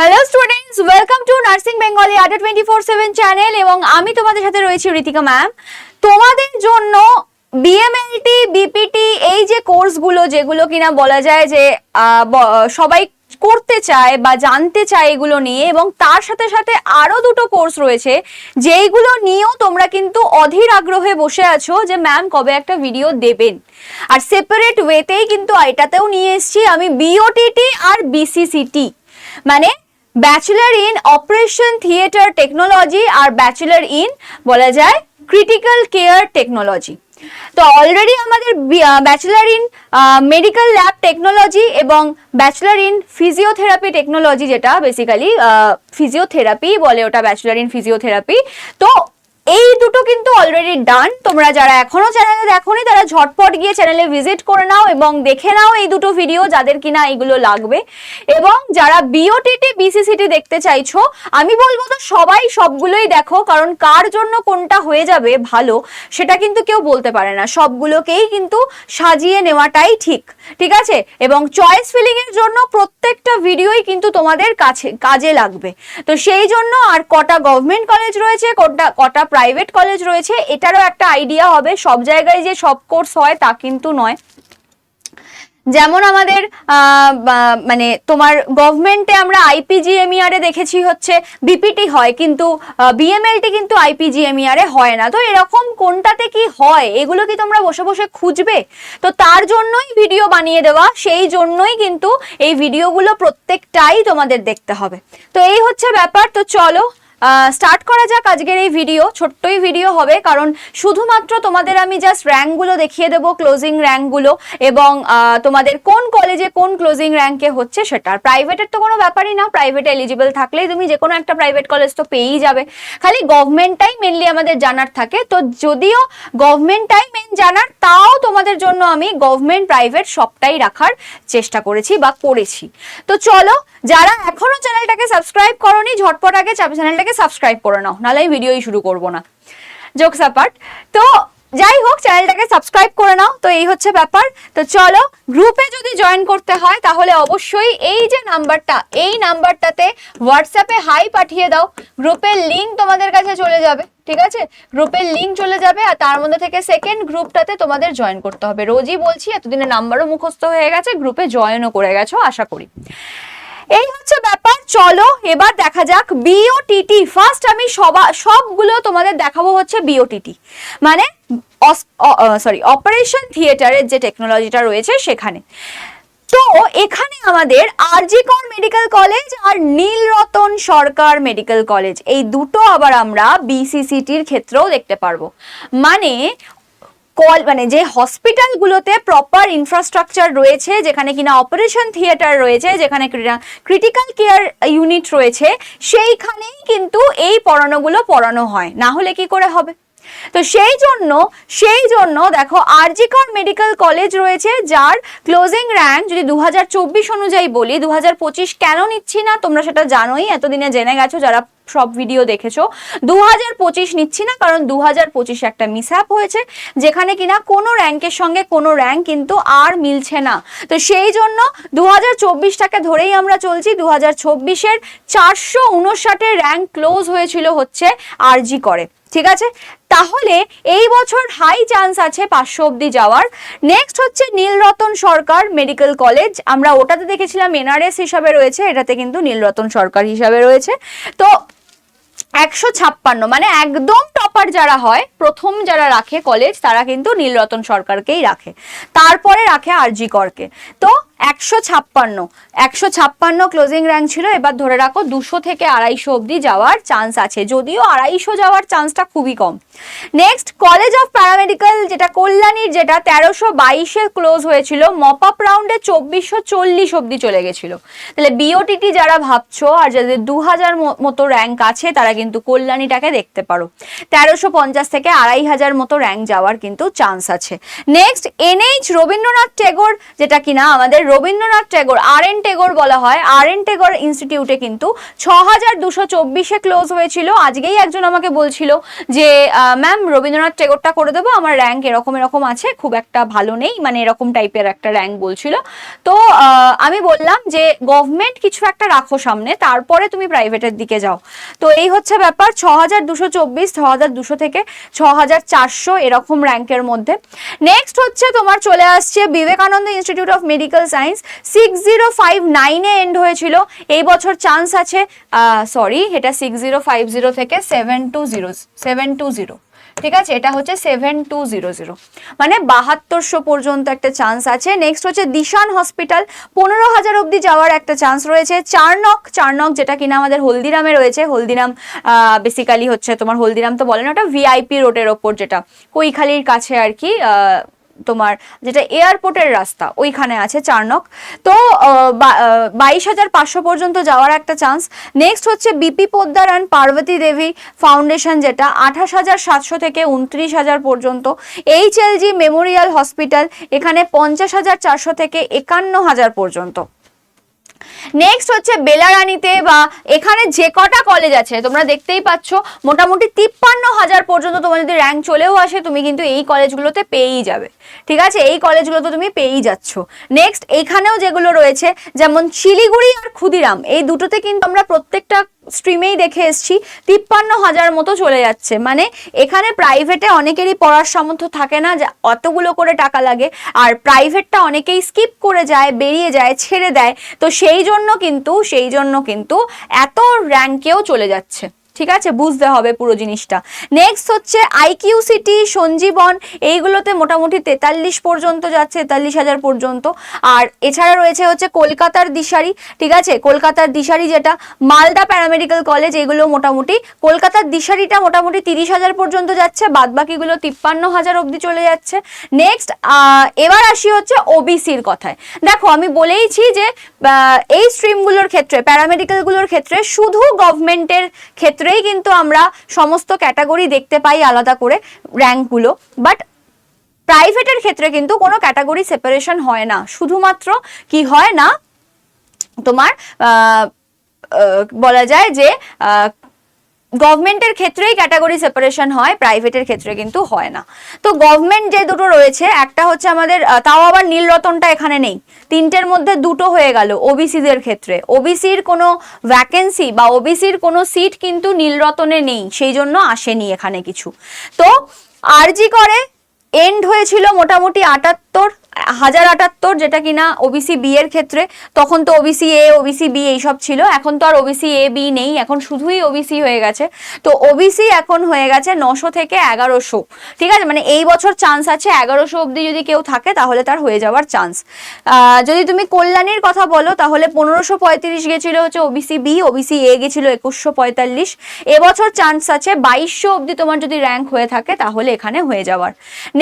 Hello students, welcome to nursing Bengali আড্ডা 24/7 channel এবং আমি তোমাদের সাথে রয়েছি ঋতিকা ম্যাম। তোমাদের জন্য বিএমএলটি, বিপিটি এই যে কোর্সগুলো যেগুলো কিনা বলা যায় যে সবাই করতে চায় বা জানতে চায় এগুলো নিয়ে, এবং তার সাথে সাথে আরো দুটো কোর্স রয়েছে যেইগুলো নিয়েও তোমরা কিন্তু অধীর আগ্রহে বসে আছো যে ম্যাম কবে একটা ভিডিও দেবেন। আর সেপারেট ওয়েতেই কিন্তু এটাতেও নিয়ে এসেছি আমি বিওটিটি আর বিসিসিটি, মানে bachelor in operation theatre technology আর ব্যাচেলার ইন বলা যায় ক্রিটিক্যাল কেয়ার টেকনোলজি। তো অলরেডি আমাদের bachelor in medical lab technology এবং ব্যাচেলার ইন ফিজিওথেরাপি টেকনোলজি, যেটা বেসিক্যালি ফিজিওথেরাপি বলে, ওটা ব্যাচেলার ইন ফিজিওথেরাপি। তো এই দুটো কিন্তু অলরেডি ডান। তোমরা যারা এখনো চ্যানেলে দেখোনি তারা ঝটপট গিয়ে চ্যানেলে ভিজিট করে নাও এবং দেখে নাও এই দুটো ভিডিও যাদের কিনা এগুলো লাগবে। এবং যারা বিওটিটি বিসিসিটি দেখতে চাইছো, আমি বলবো তো সবাই সবগুলোই দেখো, কারণ কার জন্য কোনটা হয়ে যাবে ভালো সেটা কিন্তু কেউ বলতে পারে না। সবগুলোকেই কিন্তু সাজিয়ে নেওয়াটাই ঠিক, ঠিক আছে? এবং চয়েস ফিলিং এর জন্য প্রত্যেকটা ভিডিওই কিন্তু তোমাদের কাজে লাগবে। তো সেই জন্য আর কটা গভর্নমেন্ট কলেজ রয়েছে, কটা প্রাইভেট কলেজ রয়েছে, এটারও একটা আইডিয়া হবে। সব জায়গায় যে সব কোর্স হয় তা কিন্তু নয়। যেমন আমাদের মানে তোমার গভর্নমেন্টে আমরা আইপিজিএমইআর এ দেখেছি হচ্ছে বিপিটি হয়, কিন্তু বিএমএলটি কিন্তু আইপিজিএমইআর এ হয় না। তো এরকম কোনটাতে কি হয় এগুলো কি তোমরা বসে বসে খুঁজবে? তো তার জন্যই ভিডিও বানিয়ে দেওয়া, সেই জন্যই কিন্তু এই ভিডিওগুলো প্রত্যেকটাই তোমাদের দেখতে হবে। তো এই হচ্ছে ব্যাপার। তো চলো স্টার্ট করা যাক আজকের এই ভিডিও। ছোট্টই ভিডিও হবে, কারণ শুধুমাত্র তোমাদের আমি জাস্ট র্যাঙ্কগুলো দেখিয়ে দেবো, ক্লোজিং র্যাঙ্কগুলো, এবং তোমাদের কোন কলেজে কোন ক্লোজিং র্যাঙ্কে হচ্ছে সেটা। প্রাইভেটের তো কোনো ব্যাপারই না, প্রাইভেটে এলিজিবল থাকলেই তুমি যে কোনো একটা প্রাইভেট কলেজ তো পেয়েই যাবে। খালি গভর্নমেন্টটাই মেনলি আমাদের জানার থাকে। তো যদিও গভর্নমেন্টটাই মেন জানার, তাও তোমাদের জন্য আমি গভর্নমেন্ট প্রাইভেট সবটাই রাখার চেষ্টা করেছি বা করেছি। তো চলো, যারা এখনো চ্যানেলটাকে সাবস্ক্রাইব করোনি ঝটপট আগে চ্যানেলটাকে সাবস্ক্রাইব করে নাও, নাহলে ভিডিওই শুরু করবো না। Jokes apart. তো যাই হোক, চ্যানেলটাকে সাবস্ক্রাইব করে নাও। তো এই হচ্ছে ব্যাপার। তো চলো, গ্রুপে যদি জয়েন করতে হয় তাহলে অবশ্যই এই যে নাম্বারটা, এই নাম্বারটাতে হোয়াটসঅ্যাপে হাই পাঠিয়ে দাও। গ্রুপের লিঙ্ক তোমাদের কাছে চলে যাবে, ঠিক আছে? গ্রুপের লিঙ্ক চলে যাবে, আর তার মধ্যে থেকে সেকেন্ড গ্রুপটাতে তোমাদের জয়েন করতে হবে। রোজই বলছি, এতদিনে নাম্বারও মুখস্থ হয়ে গেছে, গ্রুপে জয়েনও করে গেছো আশা করি। এই হচ্ছে ব্যাপার। চলো এবার দেখা যাক বিওটিটি। ফার্স্ট আমি সবগুলো তোমাদের দেখাবো হচ্ছে বিওটিটি, মানে অপারেশন থিয়েটারের যে টেকনোলজিটা রয়েছে সেখানে। তো এখানে আমাদের আরজি কর মেডিকেল কলেজ আর নীলরতন সরকার মেডিকেল কলেজ, এই দুটো আবার আমরা বিসিসিটির ক্ষেত্রেও দেখতে পারবো। মানে যে হসপিটালগুলোতে প্রপার ইনফ্রাস্ট্রাকচার রয়েছে, যেখানে কিনা অপারেশন থিয়েটার রয়েছে, যেখানে ক্রিটিক্যাল কেয়ার ইউনিট রয়েছে, সেইখানেই কিন্তু এই পড়ানোগুলো পড়ানো হয়, না হলে কি করে হবে? তো সেই জন্য দেখো আরজি কর মেডিকেল কলেজ রয়েছে, যার ক্লোজিং র্যাঙ্ক যদি 2024 অনুযায়ী বলি, 2025 কেন নিচ্ছি না তোমরা সেটা জানোই, এতদিনে জেনে গেছো যারা সব ভিডিও দেখেছো। 2025 নিচ্ছি না, কারণ 2025 একটা মিসঅ্যাপ হয়েছে, যেখানে কিনা কোনো র্যাঙ্কের সঙ্গে কোনো র্যাঙ্ক কিন্তু আর মিলছে না। তো সেই জন্য 2024টাকে ধরেই আমরা চলছি। 2024-এর 459 র্যাঙ্ক ক্লোজ হয়েছিল হচ্ছে আরজি করে, ঠিক আছে? তাহলে এই বছর হাই চান্স আছে 500 অব্দি যাওয়ার। নেক্সট হচ্ছে নীলরতন সরকার মেডিকেল কলেজ, আমরা ওটাতে দেখেছিলাম এনআরএস হিসাবে রয়েছে, এটাতে কিন্তু নীলরতন সরকার হিসাবে রয়েছে। তো 156, মানে একদম টপার যারা হয়, প্রথম যারা রাখে কলেজ, তারা কিন্তু নীলরতন সরকারকেই রাখে, তারপরে রাখে আরজি করকে। তো 156 ক্লোজিং র্যাঙ্ক ছিল। এবার ধরে রাখো 200 থেকে 250 অব্দি যাওয়ার চান্স আছে, যদিও 250 যাওয়ার চান্সটা খুবই কম। নেক্সট কলেজ অফ প্যারামেডিক্যাল, যেটা কল্যাণীর, যেটা 1322-এ ক্লোজ হয়েছিল, মপ আপ রাউন্ডে 2440 অব্দি চলে গেছিল। তাহলে বিওটিটি যারা ভাবছো আর যাদের 2000 মতো র্যাঙ্ক আছে, তারা কিন্তু কল্যাণীটাকে দেখতে পারো। 1350 থেকে 2500 মতো র্যাঙ্ক যাওয়ার কিন্তু চান্স আছে। নেক্সট এনএইচ রবীন্দ্রনাথ টেগোর, যেটা কিনা আমাদের রবীন্দ্রনাথ ট্যাগর, আর.এন. টেগোর বলা হয়, আর.এন. টেগোর ইনস্টিটিউটে কিন্তু 6224-এ ক্লোজ হয়েছিল। আজকেই একজন আমাকে বলছিল যে ম্যাম রবীন্দ্রনাথ টেগোরটা করে দেবো, আমার র্যাঙ্ক এরকম এরকম আছে, খুব একটা ভালো নেই, মানে এরকম টাইপের একটা র্যাঙ্ক বলছিল। তো আমি বললাম যে গভর্নমেন্ট কিছু একটা রাখো সামনে, তারপরে তুমি প্রাইভেটের দিকে যাও। তো এই হচ্ছে ব্যাপার, 6224, 6200 থেকে 6400 এরকম র্যাঙ্কের মধ্যে। নেক্সট হচ্ছে তোমার চলে আসছে Vivekananda Institute of Medical Science, 6059-এ এন্ড হয়েছিল। এই বছর চান্স আছে, সরি এটা 6050 থেকে 720, ঠিক আছে, এটা হচ্ছে 7200, মানে 7200 পর্যন্ত একটা চান্স আছে। নেক্সট হচ্ছে দিশান হসপিটাল, 15,000 অব্দি যাওয়ার একটা চান্স রয়েছে। চারনক যেটা কিনা আমাদের হলদিরামে রয়েছে, হলদিরাম বেসিক্যালি হচ্ছে তোমার, হলদিরাম তো বলে না, ওটা ভিআইপি রোডের ওপর, যেটা কৈখালির কাছে আর কি, তোমার যেটা এয়ারপোর্টের রাস্তা ওইখানে আছে চারনক। তো 22,500 পর্যন্ত যাওয়ার একটা চান্স। নেক্সট হচ্ছে BP Poddar and Parbati Debi Foundation, যেটা 28,700 থেকে 29,000 পর্যন্ত। HLG মেমোরিয়াল হসপিটাল, এখানে 50,400 থেকে 51,000 পর্যন্ত। নেক্সট হচ্ছে বেলারানিতে, বা এখানে যে কটা কলেজ আছে তোমরা দেখতেই পাচ্ছ, মোটামুটি 53,000 পর্যন্ত তোমার যদি র্যাঙ্ক চলেও আসে, তুমি কিন্তু এই কলেজগুলোতে পেয়েই যাবে, ঠিক আছে, এই কলেজগুলোতে তুমি পেয়েই যাচ্ছ। নেক্সট এইখানেও যেগুলো রয়েছে, যেমন শিলিগুড়ি আর ক্ষুদিরাম, এই দুটোতে কিন্তু আমরা প্রত্যেকটা স্ট্রিমেই দেখে এসছি 53,000 মতো চলে যাচ্ছে। মানে এখানে প্রাইভেটে অনেকেরই পড়ার সামর্থ্য থাকে না, যে অতগুলো করে টাকা লাগে, আর প্রাইভেটটা অনেকেই স্কিপ করে যায়, বেরিয়ে যায়, ছেড়ে দেয়, তো সেই জন্য কিন্তু এত র্যাঙ্কেও চলে যাচ্ছে, ঠিক আছে, বুঝতে হবে পুরো জিনিসটা। নেক্সট হচ্ছে আইকিউ সিটি, সঞ্জীবন, এইগুলোতে মোটামুটি 43 পর্যন্ত যাচ্ছে, 43,000 পর্যন্ত। আর এছাড়া রয়েছে হচ্ছে কলকাতার দিশারি, ঠিক আছে, কলকাতার দিশারি যেটা মালদা প্যারামেডিক্যাল কলেজ, এগুলো মোটামুটি কলকাতার দিশারিটা মোটামুটি 30,000 পর্যন্ত যাচ্ছে, বাদ বাকিগুলো 53,000 অব্দি চলে যাচ্ছে। নেক্সট এবার আসি হচ্ছে ওবিসির কথায়। দেখো আমি বলেইছি যে এই স্ট্রিমগুলোর ক্ষেত্রে, প্যারামেডিক্যালগুলোর ক্ষেত্রে শুধু গভর্নমেন্টের ক্ষেত্রেই কিন্তু আমরা সমস্ত ক্যাটাগরি দেখতে পাই আলাদা করে র্যাঙ্কগুলো, বাট প্রাইভেটের ক্ষেত্রে কিন্তু কোনো ক্যাটাগরি সেপারেশন হয় না, শুধুমাত্র কি হয় না তোমার বলা যায় যে গভর্নমেন্টের ক্ষেত্রেই ক্যাটাগরি সেপারেশন হয়, প্রাইভেটের ক্ষেত্রে কিন্তু হয় না। তো গভর্নমেন্ট যে দুটো রয়েছে, একটা হচ্ছে আমাদের, তাও আবার নীলরতনটা এখানে নেই, তিনটের মধ্যে দুটো হয়ে গেল ওবিসিদের ক্ষেত্রে। ওবিসির কোনো ভ্যাকেন্সি বা ওবিসির কোনো সিট কিন্তু নীলরতনে নেই, সেই জন্য আসেনি এখানে কিছু। তো আরজি করে এন্ড হয়েছিল মোটামুটি 78,078, যেটা কিনা ওবিসি বি এর ক্ষেত্রে, তখন তো ওবিসি এ, ওবিসি বি এইসব ছিল, এখন তো আর ওবিসি এ বি নেই, এখন শুধুই ওবিসি হয়ে গেছে। তো ওবিসি এখন হয়ে গেছে 900 থেকে 1100, ঠিক আছে, মানে এই বছর চান্স আছে 1100 অব্দি যদি কেউ থাকে তাহলে তার হয়ে যাওয়ার চান্স। যদি তুমি কল্যাণীর কথা বলো তাহলে 1535 গেছিল হচ্ছে ওবিসি বি, ওবিসি এ গেছিল 2145। এবছর চান্স আছে 2200 অব্দি তোমার যদি র্যাঙ্ক হয়ে থাকে তাহলে এখানে হয়ে যাওয়ার।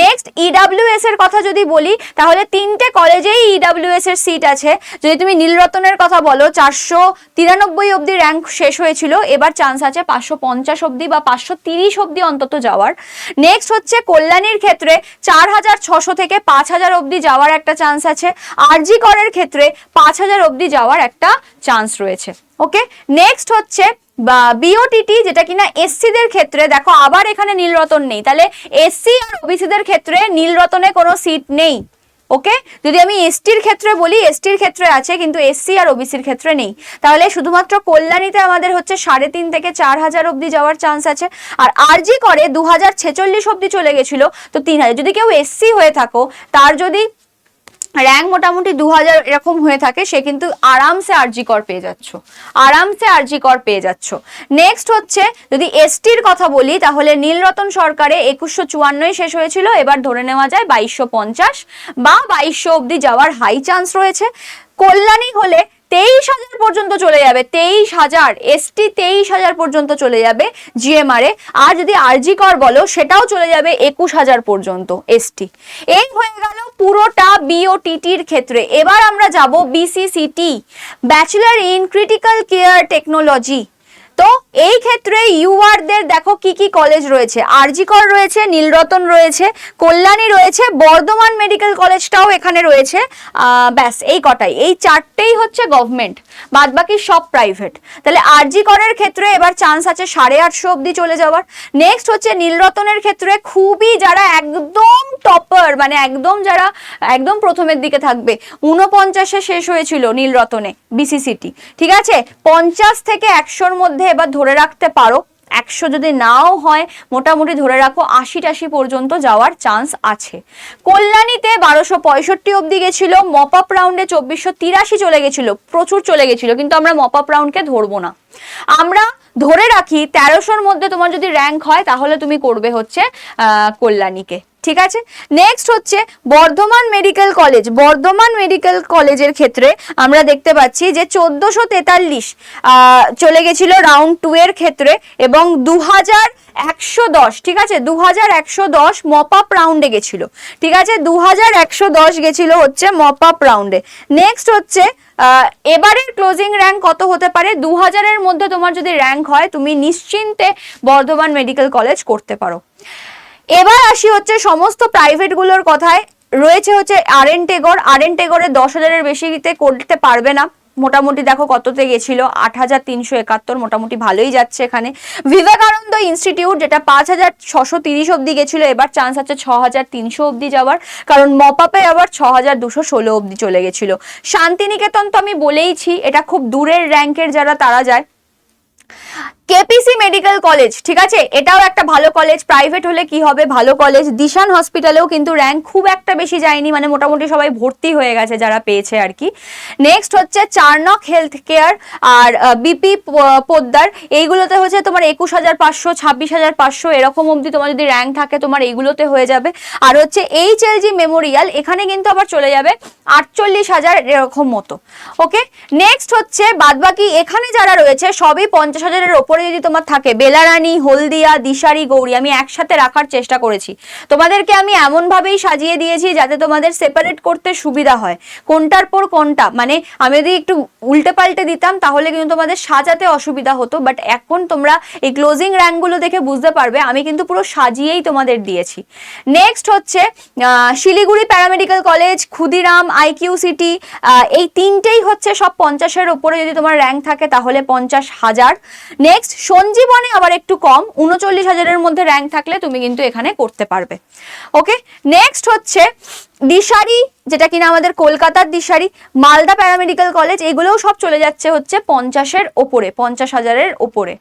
নেক্সট ইডাব্লিউএস এর কথা যদি বলি, তাহলে তিনটে কলেজেই ইডাব্লিউএস এর সিট আছে। যদি তুমি নীলরতনের কথা বলো, 493 অব্দি র্যাঙ্ক শেষ হয়েছিল, এবার চান্স আছে 550 অব্দি বা 530 অব্দি অন্তত যাওয়ার। নেক্সট হচ্ছে কল্যাণীর ক্ষেত্রে 4,600 থেকে 5,000 অব্দি যাওয়ার একটা চান্স আছে। আরজি করের ক্ষেত্রে 5,000 অব্দি যাওয়ার একটা চান্স রয়েছে। ওকে, নেক্সট হচ্ছে বা বিওটিটি, যেটা কিনা এসসিদের ক্ষেত্রে, দেখো আবার এখানে নীলরতন নেই, তাহলে এসসি আর ওবিসিদের ক্ষেত্রে নীলরতনে কোনো সিট নেই। ওকে, যদি আমি এসটির ক্ষেত্রে বলি, এসটির ক্ষেত্রে আছে, কিন্তু এসসি আর ওবিসির ক্ষেত্রে নেই। তাহলে শুধুমাত্র কল্যাণীতে আমাদের হচ্ছে 3,500 থেকে 4,000 অব্দি যাওয়ার চান্স আছে। আর আরজি করে 2046 অব্দি চলে গেছিল, তো 3,000। যদি কেউ এসসি হয়ে থাকো, তার যদি র্যাঙ্ক মোটামুটি 2000 এরকম হয়ে থাকে, সে কিন্তু আরামসে আরজি কর পেয়ে যাচ্ছ, আরামসে আরজি কর পেয়ে যাচ্ছ। নেক্সট হচ্ছে যদি এসটির কথা বলি, তাহলে নীলরতন সরকারে 2154 শেষ হয়েছিল, এবার ধরে নেওয়া যায় 2250 বা 2200 অব্দি যাওয়ার হাই চান্স রয়েছে। কল্যাণী হলে 23,000 পর্যন্ত চলে যাবে, 23,000, এসটি 23,000 পর্যন্ত চলে যাবে জিএমআর এ। আর যদি আরজি কর বলো, সেটাও চলে যাবে 21,000 পর্যন্ত এসটি। এই হয়ে গেল পুরোটা বিওটিটির ক্ষেত্রে। এবার আমরা যাব BCCT, bachelor in critical care technology. তো এই ক্ষেত্রে ইউআরদের দেখো কি কি কলেজ রয়েছে, আরজি কর রয়েছে, নীলরতন রয়েছে, কল্যাণী রয়েছে, বর্ধমান মেডিকেল কলেজটাও এখানে রয়েছে। ব্যাস এই কটাই, এই চারটেই হচ্ছে গভর্নমেন্ট, বাদ বাকি সব প্রাইভেট। তাহলে আরজি করের ক্ষেত্রে এবার চান্স আছে 850 অবধি চলে যাওয়ার। নেক্সট হচ্ছে নীলরতনের ক্ষেত্রে খুবই যারা একদম টপার, মানে একদম যারা একদম প্রথমের দিকে থাকবে, 49-এ শেষ হয়েছিল নীলরতনে বিসিসিটি, ঠিক আছে? 50 থেকে 100-র মধ্যে এবার ধরে রাখতে পারো, 100 যদি নাও হয় মোটামুটি ধরে রাখো 80-টাশি পর্যন্ত যাওয়ার চান্স আছে। কল্যাণীতে 1265 অবধি গেছিল, মপ আপ রাউন্ডে 2483 চলে গেছিল, প্রচুর চলে গেছিল, কিন্তু আমরা মপ আপ রাউন্ডকে ধরবো না, আমরা ধরে রাখি 1300-র মধ্যে তোমার যদি র্যাঙ্ক হয় তাহলে তুমি করবে হচ্ছে কল্যাণীকে, ঠিক আছে? নেক্সট হচ্ছে Bardhaman medical college. Bardhaman medical কলেজের ক্ষেত্রে আমরা দেখতে পাচ্ছি যে 1443 চলে গেছিল রাউন্ড 2 এর ক্ষেত্রে, এবং 2110, ঠিক আছে, 2110 মপ আপ রাউন্ডে গেছিল, ঠিক আছে, 2110 গেছিল হচ্ছে মপ আপ রাউন্ডে। নেক্সট হচ্ছে এবারের ক্লোজিং র্যাঙ্ক কত হতে পারে, 2000-এর মধ্যে তোমার যদি র্যাঙ্ক হয় তুমি নিশ্চিন্তে বর্ধমান মেডিকেল কলেজ করতে পারো। এবার আসি হচ্ছে সমস্ত প্রাইভেট গুলোর কথায়। রয়েছে হচ্ছে আরএন টেগরে 10,000-এর বেশিতে করতে পারবে না, মোটামুটি দেখো কততে গেছিল, 8,371, মোটামুটি ভালোই যাচ্ছে এখানে। বিবেকানন্দ ইনস্টিটিউট যেটা 5,630 অবধি গেছিল, এবার চান্স আছে 6,300 অবধি যাওয়ার, কারণ মপআপে আবার 6,216 অবধি চলে গেছিল। শান্তিনিকেতন তো আমি বলেইছি, এটা খুব দূরের র্যাঙ্কের যারা তারা যায়। কেপিসি মেডিকেল কলেজ, ঠিক আছে, এটাও একটা ভালো কলেজ, প্রাইভেট হলে কি হবে, ভালো কলেজ। দিশান হসপিটালেও কিন্তু র্যাঙ্ক খুব একটা বেশি যায়নি, মানে মোটামুটি সবাই ভর্তি হয়ে গেছে যারা পেয়েছে আর কি। নেক্সট হচ্ছে চারনক হেলথ কেয়ার আর বিপি পোদ্দার, এইগুলোতে হচ্ছে তোমার 21,500, 26,500 এরকম অবধি তোমার যদি র্যাঙ্ক থাকে তোমার এইগুলোতে হয়ে যাবে। আর হচ্ছে এইচএলজি মেমোরিয়াল, এখানে কিন্তু আবার চলে যাবে 48,000 এরকম মতো। ওকে, নেক্সট হচ্ছে বাদবাকি এখানে যারা রয়েছে সবই 50,000-এর ওপরে যদি তোমার থাকে। বেলারানী, হলদিয়া, দিশারি, গৌরী আমি একসাথে রাখার চেষ্টা করেছি, তোমাদেরকে আমি এমন ভাবেই সাজিয়ে দিয়েছি যাতে তোমাদের সেপারেট করতে সুবিধা হয়, কোনটার পর কোনটা, মানে আমি যদি একটু উল্টে পাল্টে দিতাম তাহলে কিন্তু তোমাদের সাজাতে অসুবিধা হতো, বাট এখন তোমরা এই ক্লোজিং র্যাঙ্কগুলো দেখে বুঝতে পারবে আমি কিন্তু পুরো সাজিয়েই তোমাদের দিয়েছি। নেক্সট হচ্ছে Siliguri Paramedical College, Khudiram, IQ City, এই তিনটেই হচ্ছে সব 50-এর ওপরে যদি তোমার র্যাঙ্ক থাকে তাহলে 50,000। নেক্সট সঞ্জীবনে আবার একটু কম, 39,000-এর মধ্যে র্যাঙ্ক থাকলে তুমি কিন্তু এখানে করতে পারবে। ওকে, নেক্সট হচ্ছে দিশারি, যেটা কিনা আমাদের কলকাতার দিশারি, মালদা প্যারামেডিক্যাল কলেজ, এগুলোও সব চলে যাচ্ছে হচ্ছে 50-এর ওপরে, 50,000-এর ওপরে।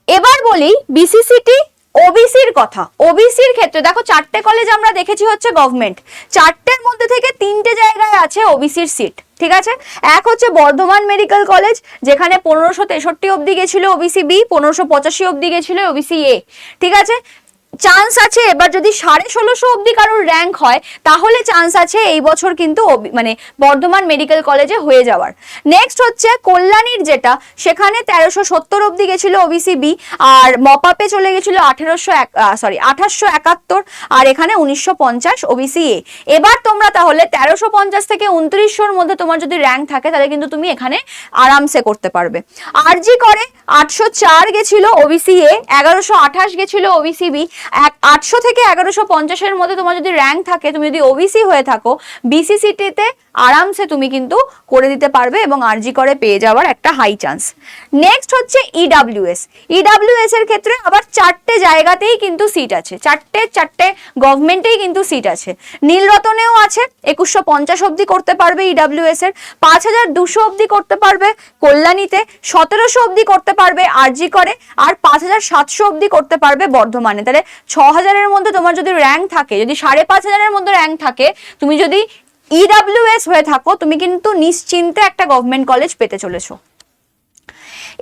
এবার বলি বিসিসিটি ওবিসির কথা। ওবিসির ক্ষেত্রে দেখো 4টে কলেজ আমরা দেখেছি হচ্ছে গভর্নমেন্ট, 4টের মধ্যে থেকে 3টে জায়গায় আছে ওবিসির সিট, ঠিক আছে। এক হচ্ছে বর্ধমান মেডিকেল কলেজ, যেখানে 1563 অবধি গেছিল ওবিসি বি, 1585 অবধি গেছিল ওবিসি এ, ঠিক আছে। চান্স আছে এবার যদি 1650 অবধি কারোর র্যাঙ্ক হয় তাহলে চান্স আছে এই বছর কিন্তু মানে বর্ধমান মেডিকেল কলেজে হয়ে যাওয়ার। নেক্সট হচ্ছে কল্যাণীর যেটা, সেখানে 1370 অবধি গেছিল ওবিসি বি, আর মপাপে চলে গেছিল 1871, আর এখানে 1950 ওবিসি এ। এবার তোমরা তাহলে 1350 থেকে 2900-র মধ্যে তোমার যদি র্যাঙ্ক থাকে তাহলে কিন্তু তুমি এখানে আরামসে করতে পারবে। আরজি করে 804 গেছিল ওবিসি এ, 1128 গেছিল ওবিসি বি, 800 থেকে 1150-এর মধ্যে তোমার যদি র্যাঙ্ক থাকে, তুমি যদি ওবিসি হয়ে থাকো, বিসিসিটিতে আরামসে তুমি কিন্তু করে দিতে পারবে এবং আরজি করে পেয়ে যাওয়ার একটা হাই চান্স। নেক্সট হচ্ছে ইডাব্লিউএস। ইডাব্লিউএস এর ক্ষেত্রে আবার 4টে জায়গাতেই কিন্তু সিট আছে, 4টে গভর্নমেন্টেই কিন্তু সিট আছে। নীলরতনেও আছে, 2150 অবধি করতে পারবে ইডাব্লিউএস এর, 5200 অবধি করতে পারবে কল্যাণীতে, 1700 অবধি করতে পারবে আরজি করে, আর 5700 অবধি করতে পারবে বর্ধমানে। তাহলে 6000-এর মধ্যে তোমার যদি র্যাঙ্ক থাকে, যদি 5,500-এর মধ্যে র্যাঙ্ক থাকে, তুমি যদি ইডাব্লিউএস হয়ে থাকো তুমি কিন্তু নিশ্চিন্তে একটা গভর্নমেন্ট কলেজ পেতে চলেছো।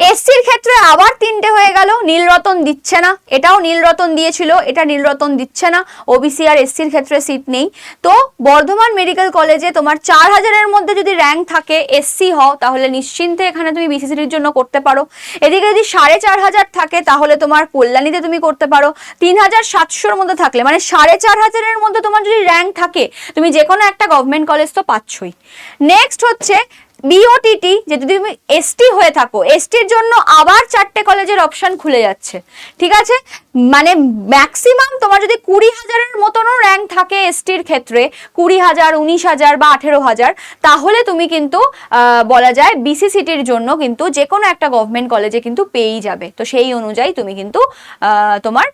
এসসির ক্ষেত্রে আবার 3টে হয়ে গেল, নীলরতন দিচ্ছে না, এটাও নীলরতন দিয়েছিল, এটা নীলরতন দিচ্ছে না, ওবিসি আর এসসির ক্ষেত্রে সিট নেই। তো বর্ধমান মেডিকেল কলেজে তোমার 4000-এর মধ্যে যদি র্যাঙ্ক থাকে, এসসি হও, তাহলে নিশ্চিন্তে এখানে তুমি বিসিসিটির জন্য করতে পারো। এদিকে যদি 4,500 থাকে তাহলে তোমার কল্যাণীতে তুমি করতে পারো। 3,700-র মধ্যে থাকলে, মানে 4,500-এর মধ্যে তোমার যদি র্যাঙ্ক থাকে, তুমি যে কোনো একটা গভর্নমেন্ট কলেজ তো পাচ্ছই। নেক্সট হচ্ছে বিওটিটি যে যদি তুমি এসটি হয়ে থাকো, এসটির জন্য আবার 4টে কলেজের অপশন খুলে যাচ্ছে, ঠিক আছে? মানে ম্যাক্সিমাম তোমার যদি 20,000-এর মতনও র্যাঙ্ক থাকে এসটির ক্ষেত্রে, 20,000, 19,000 বা 18,000, তাহলে তুমি কিন্তু বলা যায় বিসিসিটির জন্য কিন্তু যে কোনো একটা গভর্নমেন্ট কলেজে কিন্তু পেয়েই যাবে। তো সেই অনুযায়ী তুমি কিন্তু তোমার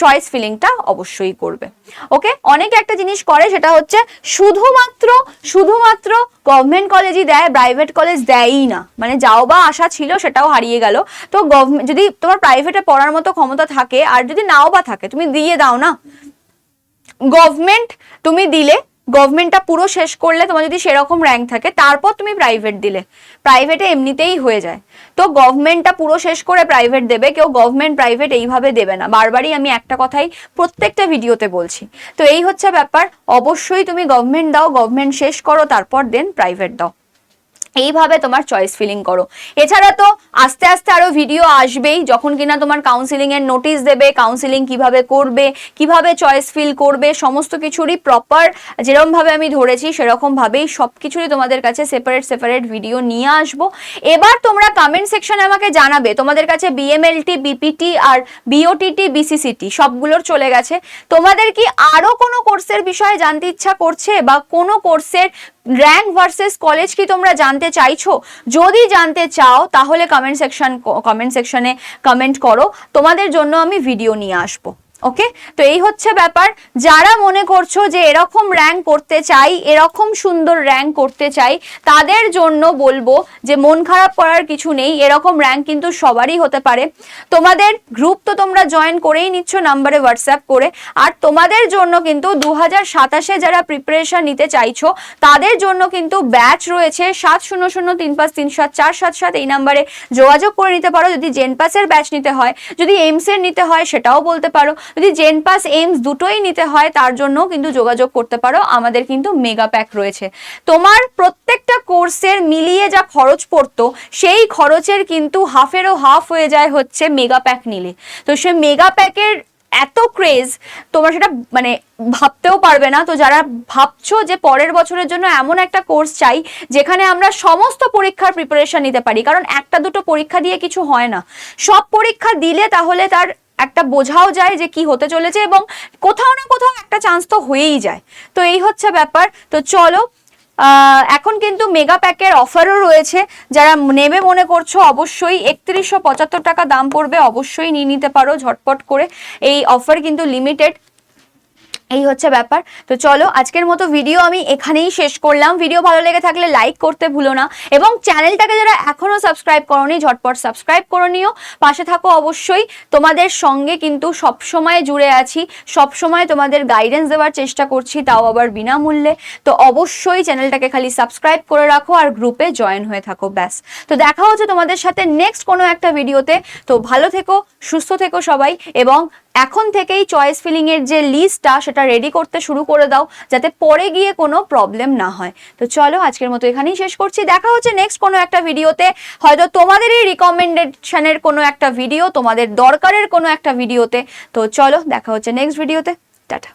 চয়েস ফিলিংটা অবশ্যই করবে। ওকে, অনেকে একটা জিনিস করে, সেটা হচ্ছে শুধুমাত্র গভর্নমেন্ট কলেজই দেয়, প্রাইভেট কলেজ দেয়ই না, মানে যাও বা আশা ছিল সেটাও হারিয়ে গেল। তো যদি তোমার প্রাইভেটে পড়ার মতো ক্ষমতা থাকে, আর যদি নাও বা থাকে, তুমি দিয়ে দাও না। গভর্নমেন্ট তুমি দিলে, গভর্নমেন্টটা পুরো শেষ করলে, তোমার যদি সেরকম র্যাঙ্ক থাকে, তারপর তুমি প্রাইভেট দিলে, প্রাইভেটে এমনিতেই হয়ে যায়। তো গভর্নমেন্টটা পুরো শেষ করে প্রাইভেট দেবে, কেউ গভর্নমেন্ট প্রাইভেট এইভাবে দেবে না। বারবারই আমি একটা কথাই প্রত্যেকটা ভিডিওতে বলছি। তো এই হচ্ছে ব্যাপার, অবশ্যই তুমি গভর্নমেন্ট দাও, গভর্নমেন্ট শেষ করো, তারপর দেন প্রাইভেট দাও। এইভাবে তোমার চয়েস ফিলিং করো। এছাড়া তো আস্তে আস্তে আরো ভিডিও আসবেই, যখন কিনা তোমার কাউন্সিলিং এর নোটিশ দেবে, কাউন্সিলিং কিভাবে করবে, কিভাবে চয়েস ফিল করবে, সমস্ত কিছুরই প্রপার যেরকম ভাবে আমি ধরেছি সেরকম ভাবেই সবকিছুরই তোমাদের কাছে সেপারেট ভিডিও নিয়ে আসবো। এবার তোমরা কমেন্ট সেকশনে আমাকে জানাবে, তোমাদের কাছে বিএমএলটি, বিপিটি আর বিওটিটি, বিসিসিটি সবগুলোর চলে গেছে, তোমাদের কি আরো কোনো কোর্সের বিষয়ে জানতে ইচ্ছা করছে, বা কোনো কোর্সের র্যাঙ্ক ভার্সেস কলেজ কি তোমরা জানতে চাইছো? যদি জানতে চাও তাহলে কমেন্ট সেকশনে কমেন্ট করো, তোমাদের জন্য আমি ভিডিও নিয়ে আসবো। ওকে, তো এই হচ্ছে ব্যাপার। যারা মনে করছো যে এরকম র্যাঙ্ক করতে চাই, এরকম সুন্দর র্যাঙ্ক করতে চাই, তাদের জন্য বলবো যে মন খারাপ করার কিছু নেই, এরকম র্যাঙ্ক কিন্তু সবারই হতে পারে। তোমাদের গ্রুপ তো তোমরা জয়েন করেই নিচ্ছ নাম্বারে হোয়াটসঅ্যাপ করে, আর তোমাদের জন্য কিন্তু 2027-এ যারা প্রিপারেশন নিতে চাইছো তাদের জন্য কিন্তু ব্যাচ রয়েছে 7003537477, এই নাম্বারে যোগাযোগ করে নিতে পারো। যদি জেনপাসের ব্যাচ নিতে হয়, যদি এইমসের নিতে হয় সেটাও বলতে পারো, যদি জেনপাস এইমস দুটোই নিতে হয় তার জন্য কিন্তু যোগাযোগ করতে পারো। আমাদের কিন্তু মেগা প্যাক রয়েছে, তোমার প্রত্যেকটা কোর্সের মিলিয়ে যা খরচ পড়তো সেই খরচের কিন্তু হাফেরও হাফ হয়ে যায় হচ্ছে মেগা প্যাক নিলে। তো সে মেগা প্যাকের এত ক্রেজ তোমরা সেটা মানে ভাবতেও পারবে না। তো যারা ভাবছো যে পরের বছরের জন্য এমন একটা কোর্স চাই যেখানে আমরা সমস্ত পরীক্ষার প্রিপারেশন নিতে পারি, কারণ একটা দুটো পরীক্ষা দিয়ে কিছু হয় না, সব পরীক্ষা দিলে তাহলে তার একটা বোঝাও যায় যে কি হতে চলেছে, এবং কোথাও না কোথাও একটা চান্স তো হয়েই যায়। তো এই হচ্ছে ব্যাপার। তো চলো, এখন কিন্তু মেগা প্যাকের অফারও রয়েছে, যারা নেবে মনে করছো অবশ্যই 3175 টাকা দাম পড়বে, অবশ্যই নিয়ে নিতে পারো ঝটপট করে। এই অফার কিন্তু লিমিটেড, এই হচ্ছে ব্যাপার। তো চলো, আজকের মতো ভিডিও আমি এখানেই শেষ করলাম। ভিডিও ভালো লেগে থাকলে লাইক করতে ভুলো না, এবং চ্যানেলটাকে যারা এখনো সাবস্ক্রাইব করোনি ঝটপট সাবস্ক্রাইব করে নিও, পাশে থাকো অবশ্যই। তোমাদের সঙ্গে কিন্তু সবসময় জুড়ে আছি, সবসময় তোমাদের গাইডেন্স দেওয়ার চেষ্টা করছি, তাও আবার বিনামূল্যে। তো অবশ্যই চ্যানেলটাকে খালি সাবস্ক্রাইব করে রাখো আর গ্রুপে জয়েন হয়ে থাকো, ব্যাস। তো দেখা হচ্ছে তোমাদের সাথে নেক্সট কোনো একটা ভিডিওতে। তো ভালো থেকো, সুস্থ থেকো সবাই, এবং এখন থেকেই চয়েস ফিলিং এর যে লিস্টটা সেটা রেডি করতে শুরু করে দাও, যাতে পরে গিয়ে কোনো প্রবলেম না হয়। তো চলো, আজকের মতো এখানেই শেষ করছি। দেখা হচ্ছে নেক্সট কোনো একটা ভিডিওতে, হয়তো তোমাদেরই রিকমেন্ডেশনের কোনো একটা ভিডিও, তোমাদের দরকারের কোনো একটা ভিডিওতে। তো চলো, দেখা হচ্ছে নেক্সট ভিডিওতে। টাটা।